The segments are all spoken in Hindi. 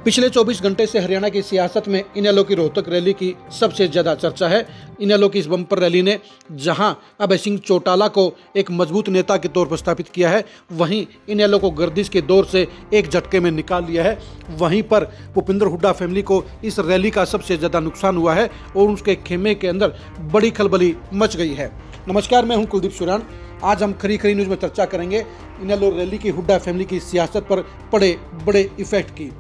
पिछले 24 घंटे से हरियाणा की सियासत में इनेलो की रोहतक रैली की सबसे ज्यादा चर्चा है। इनेलो की इस बम्पर रैली ने जहां अभय सिंह चौटाला को एक मजबूत नेता के तौर पर स्थापित किया है, वहीं इनेलो को गर्दिश के दौर से एक झटके में निकाल लिया है। वहीं पर भूपेंद्र हुड्डा फैमिली को इस रैली का सबसे ज्यादा नुकसान हुआ है और उसके खेमे के अंदर बड़ी खलबली मच गई है। नमस्कार, मैं हूं कुलदीप सुरान। आज हम खरी खरी न्यूज में चर्चा करेंगे इनेलो रैली की हुड्डा फैमिली की सियासत पर पड़े बड़े इफेक्ट की।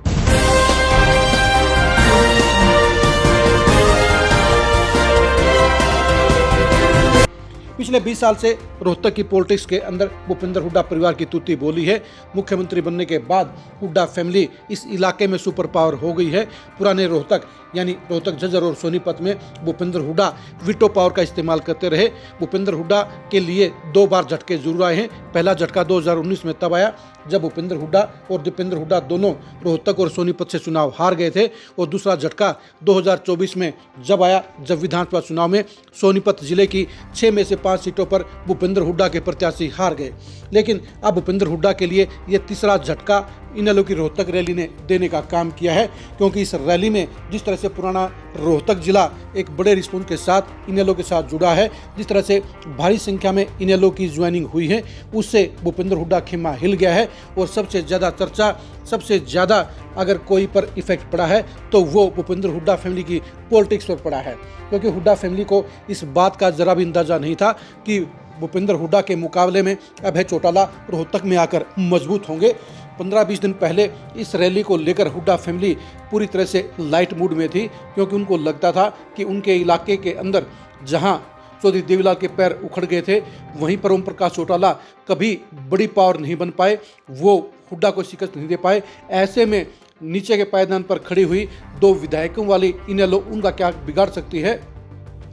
पिछले 20 साल से रोहतक की पॉलिटिक्स के अंदर भूपेंद्र हुड्डा परिवार की तूती बोली है। मुख्यमंत्री बनने के बाद हुड्डा फैमिली इस इलाके में सुपर पावर हो गई है। पुराने रोहतक यानी रोहतक झज्जर और सोनीपत में भूपेंद्र हुड्डा वीटो पावर का इस्तेमाल करते रहे। भूपेंद्र हुड्डा के लिए 2 बार झटके जरूर आए हैं। पहला झटका 2019 में तब आया जब भूपेंद्र हुड्डा और दीपेंद्र हुड्डा दोनों रोहतक और सोनीपत से चुनाव हार गए थे, और दूसरा झटका 2024 में जब आया जब विधानसभा चुनाव में सोनीपत जिले की 6 में से 5 सीटों पर भूपेंद्र हुड्डा के प्रत्याशी हार गए। लेकिन अब भूपेंद्र हुड्डा के लिए यह तीसरा झटका इनेलो की रोहतक रैली ने देने का काम किया है, क्योंकि इस रैली में जिस तरह से पुराना रोहतक जिला एक बड़े रिस्पॉन्स के साथ इनेलो के साथ जुड़ा है, जिस तरह से भारी संख्या में इनेलो की ज्वाइनिंग हुई है, उससे भूपेंद्र हुड्डा खेमा हिल गया है। और सबसे ज़्यादा चर्चा, सबसे ज़्यादा अगर कोई पर इफेक्ट पड़ा है तो वो भूपेंद्र हुड्डा फैमिली की पॉलिटिक्स पर पड़ा है, क्योंकि हुड्डा फैमिली को इस बात का जरा भी अंदाजा नहीं था कि भूपेंद्र हुड्डा के मुकाबले में अभय चौटाला रोहतक में आकर मजबूत होंगे। 15-20 दिन पहले इस रैली को लेकर हुड्डा फैमिली पूरी तरह से लाइट मूड में थी, क्योंकि उनको लगता था कि उनके इलाके के अंदर जहां चौधरी देवीलाल के पैर उखड़ गए थे, वहीं पर ओम प्रकाश चौटाला कभी बड़ी पावर नहीं बन पाए, वो हुड्डा को शिकस्त नहीं दे पाए। ऐसे में नीचे के पायदान पर खड़ी हुई 2 विधायकों वाली इनेलो उनका क्या बिगाड़ सकती है।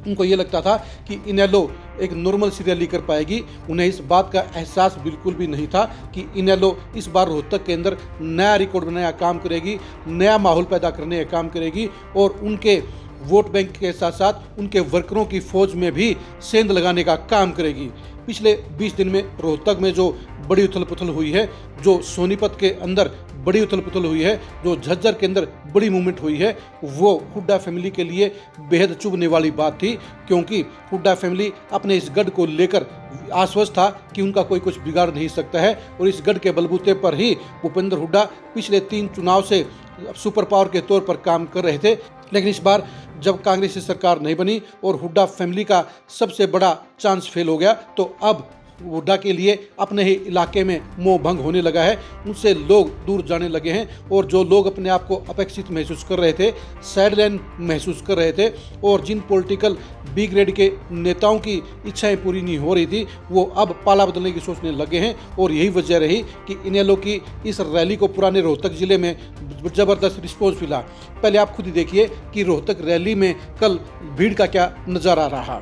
उनको ये लगता था कि इनेलो एक नॉर्मल सी रैली कर पाएगी। उन्हें इस बात का एहसास बिल्कुल भी नहीं था कि इनेलो इस बार रोहतक के अंदर नया रिकॉर्ड बनाने का काम करेगी, नया माहौल पैदा करने का काम करेगी, और उनके वोट बैंक के साथ साथ उनके वर्करों की फौज में भी सेंध लगाने का काम करेगी। पिछले 20 दिन में रोहतक में जो बड़ी उथल पुथल हुई है, जो सोनीपत के अंदर बड़ी उथल पुथल हुई है, जो झज्जर के अंदर बड़ी मूवमेंट हुई है, वो हुड्डा फैमिली के लिए बेहद चुभने वाली बात थी, क्योंकि हुड्डा फैमिली अपने इस गढ़ को लेकर आश्वस्त था कि उनका कोई कुछ बिगाड़ नहीं सकता है। और इस गढ़ के बलबूते पर ही भूपेंद्र हुड्डा पिछले 3 चुनाव से सुपर पावर के तौर पर काम कर रहे थे। लेकिन इस बार जब कांग्रेस की सरकार नहीं बनी और हुड्डा फैमिली का सबसे बड़ा चांस फेल हो गया, तो अब हुड्डा के लिए अपने ही इलाके में मोह भंग होने लगा है। उनसे लोग दूर जाने लगे हैं, और जो लोग अपने आप को अपेक्षित महसूस कर रहे थे, साइडलाइन महसूस कर रहे थे, और जिन पॉलिटिकल बी ग्रेड के नेताओं की इच्छाएं पूरी नहीं हो रही थी, वो अब पाला बदलने की सोचने लगे हैं। और यही वजह रही कि इनेलो की इस रैली को पुराने रोहतक जिले में जबरदस्त रिस्पॉन्स मिला। पहले आप खुद ही देखिए कि रोहतक रैली में कल भीड़ का क्या नजारा रहा।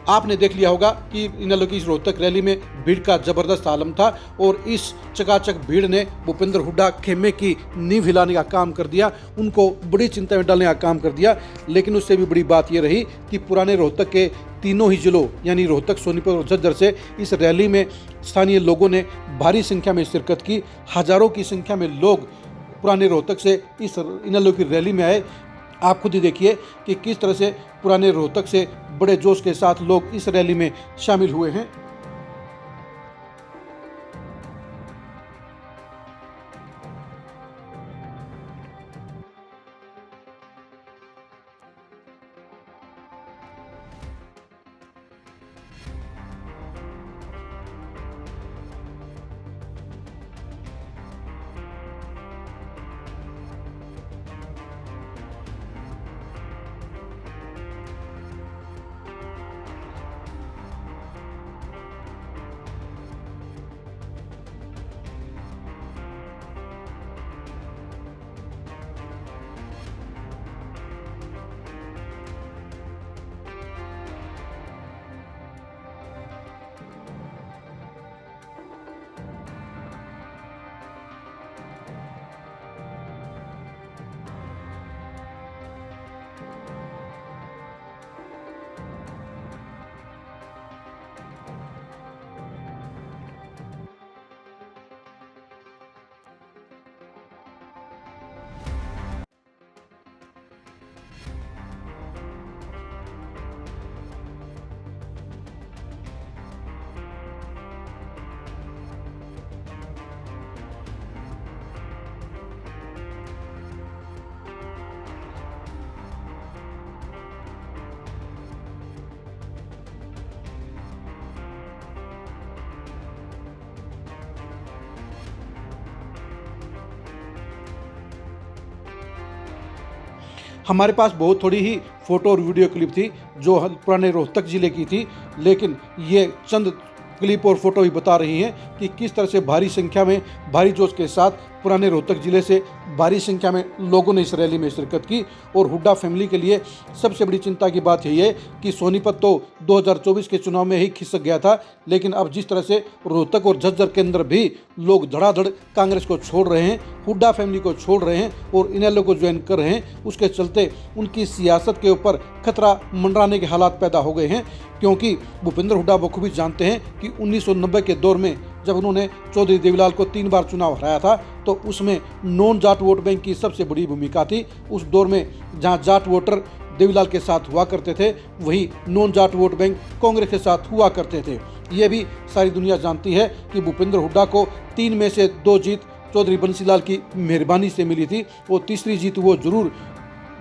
आपने देख लिया होगा कि इनेलो की इस रोहतक रैली में भीड़ का जबरदस्त आलम था और इस चकाचक भीड़ ने भूपेंद्र हुड्डा खेमे की नींव हिलाने का काम कर दिया, उनको बड़ी चिंता में डालने का काम कर दिया। लेकिन उससे भी बड़ी बात यह रही कि पुराने रोहतक के तीनों ही जिलों यानी रोहतक, सोनीपत और झज्जर से इस रैली में स्थानीय लोगों ने भारी संख्या में शिरकत की। हजारों की संख्या में लोग पुराने रोहतक से इस इनेलो की रैली में आए। आप खुद ही देखिए कि किस तरह से पुराने रोहतक से बड़े जोश के साथ लोग इस रैली में शामिल हुए हैं। हमारे पास बहुत थोड़ी ही फ़ोटो और वीडियो क्लिप थी जो पुराने रोहतक ज़िले की थी, लेकिन ये चंद क्लिप और फोटो भी बता रही हैं कि किस तरह से भारी संख्या में, भारी जोश के साथ पुराने रोहतक ज़िले से भारी संख्या में लोगों ने इस रैली में शिरकत की। और हुड्डा फैमिली के लिए सबसे बड़ी चिंता की बात यही है कि सोनीपत तो 2024 के चुनाव में ही खिसक गया था, लेकिन अब जिस तरह से रोहतक और झज्जर के अंदर भी लोग धड़ाधड़ कांग्रेस को छोड़ रहे हैं, हुड्डा फैमिली को छोड़ रहे हैं और इनेलो को ज्वाइन कर रहे हैं, उसके चलते उनकी सियासत के ऊपर खतरा मंडराने के हालात पैदा हो गए हैं। क्योंकि भूपेंद्र हुड्डा बखूबी जानते हैं कि 1990 के दौर में जब उन्होंने चौधरी देवीलाल को 3 बार चुनाव हराया था तो उसमें नॉन जाट वोट बैंक की सबसे बड़ी भूमिका थी। उस दौर में जहां जाट वोटर देवीलाल के साथ हुआ करते थे, वहीं non Jat vote bank Congress के साथ हुआ करते थे। ये भी सारी दुनिया जानती है कि भूपेंद्र हुड्डा को 3 में से 2 जीत चौधरी बंसीलाल की मेहरबानी से मिली थी और तीसरी जीत वो जरूर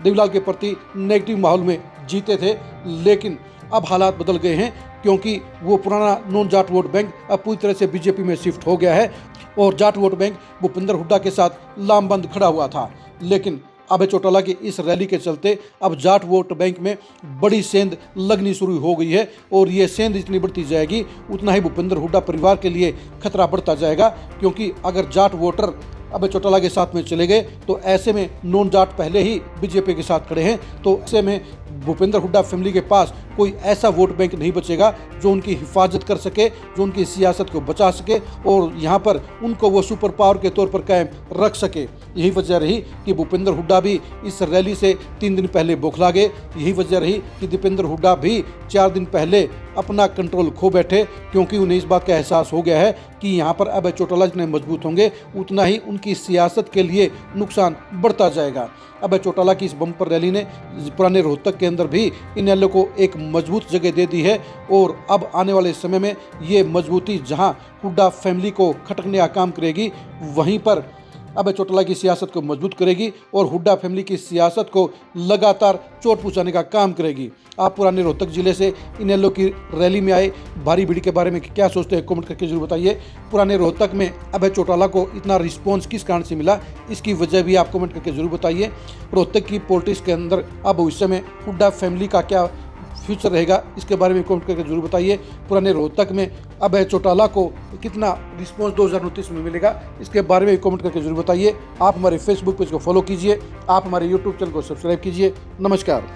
देवीलाल के प्रति नेगेटिव माहौल में जीते थे। लेकिन अब हालात बदल गए हैं क्योंकि वो पुराना नॉन जाट वोट बैंक अब पूरी तरह से बीजेपी में शिफ्ट हो गया है और जाट वोट बैंक भूपेंद्र हुड्डा के साथ लामबंद खड़ा हुआ था। लेकिन अभय चौटाला की इस रैली के चलते अब जाट वोट बैंक में बड़ी सेंध लगनी शुरू हो गई है और ये सेंध जितनी बढ़ती जाएगी उतना ही भूपेंद्र हुड्डा परिवार के लिए खतरा बढ़ता जाएगा। क्योंकि अगर जाट वोटर अभय चौटाला के साथ में चले गए तो ऐसे में नॉन जाट पहले ही बीजेपी के साथ खड़े हैं, तो ऐसे में भूपेंद्र हुड्डा फैमिली के पास कोई ऐसा वोट बैंक नहीं बचेगा जो उनकी हिफाजत कर सके, जो उनकी सियासत को बचा सके और यहाँ पर उनको वो सुपर पावर के तौर पर कायम रख सके। यही वजह रही कि भूपेंद्र हुड्डा भी इस रैली से 3 दिन पहले बौखला गए। यही वजह रही कि दीपेंद्र हुड्डा भी 4 दिन पहले अपना कंट्रोल खो बैठे, क्योंकि उन्हें इस बात का एहसास हो गया है कि यहाँ पर अभय चौटाला जितने मजबूत होंगे उतना ही उनकी सियासत के लिए नुकसान बढ़ता जाएगा। अभय चौटाला की इस बम्पर रैली ने पुराने रोहतक के अंदर भी इनेलो को एक मजबूत जगह दे दी है और अब आने वाले समय में ये मजबूती जहां हुड्डा फैमिली को खटकने का काम करेगी, वहीं पर अभय चौटाला की सियासत को मजबूत करेगी और हुड्डा फैमिली की सियासत को लगातार चोट पहुंचाने का काम करेगी। आप पुराने रोहतक जिले से इनेलो की रैली में आए भारी भीड़ के बारे में क्या सोचते हैं, कमेंट करके जरूर बताइए। पुराने रोहतक में अभय चौटाला को इतना रिस्पॉन्स किस कारण से मिला, इसकी वजह भी आप कमेंट करके जरूर बताइए। रोहतक की पॉलिटिक्स के अंदर अब भविष्य में हुड्डा फैमिली का क्या फ्यूचर रहेगा, इसके बारे में कमेंट करके जरूर बताइए। पुराने रोहतक में अभय चौटाला को कितना रिस्पॉन्स 2029 में मिलेगा, इसके बारे में कमेंट करके जरूर बताइए। आप हमारे फेसबुक पेज को फॉलो कीजिए, आप हमारे यूट्यूब चैनल को सब्सक्राइब कीजिए। नमस्कार।